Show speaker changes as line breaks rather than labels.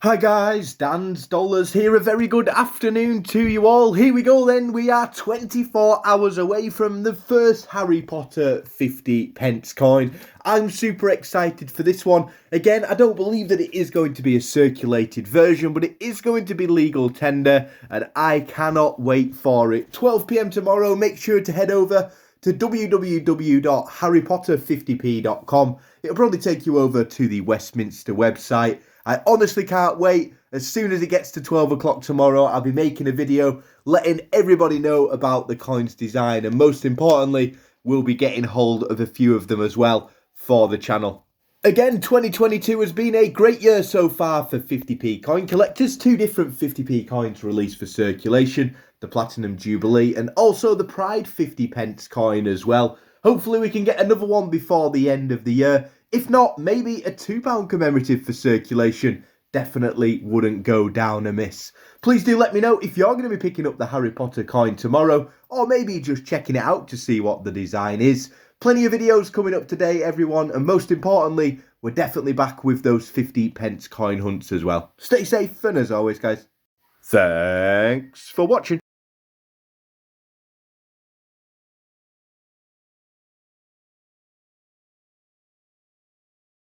Hi guys, Dan's Dollars here. A very good afternoon to you all. Here we go then. We are 24 hours away from the first Harry Potter 50 pence coin. I'm super excited for this one. Again, I don't believe that it is going to be a circulated version, but it is going to be legal tender and I cannot wait for it. 12 p.m. tomorrow, make sure to head over to www.harrypotter50p.com. It'll probably take you over to the Westminster website. I honestly can't wait. As soon as it gets to 12 o'clock tomorrow, I'll be making a video letting everybody know about the coin's design, and most importantly, we'll be getting hold of a few of them as well for the channel. Again, 2022 has been a great year so far for 50p coin collectors. Two different 50p coins released for circulation, the Platinum Jubilee and also the Pride 50 pence coin as well. Hopefully we can get another one before the end of the year. If not, maybe a £2 commemorative for circulation definitely wouldn't go down amiss. Please do let me know if you're going to be picking up the Harry Potter coin tomorrow, or maybe just checking it out to see what the design is. Plenty of videos coming up today, everyone, and most importantly, we're definitely back with those 50 pence coin hunts as well. Stay safe, and as always, guys, thanks for watching.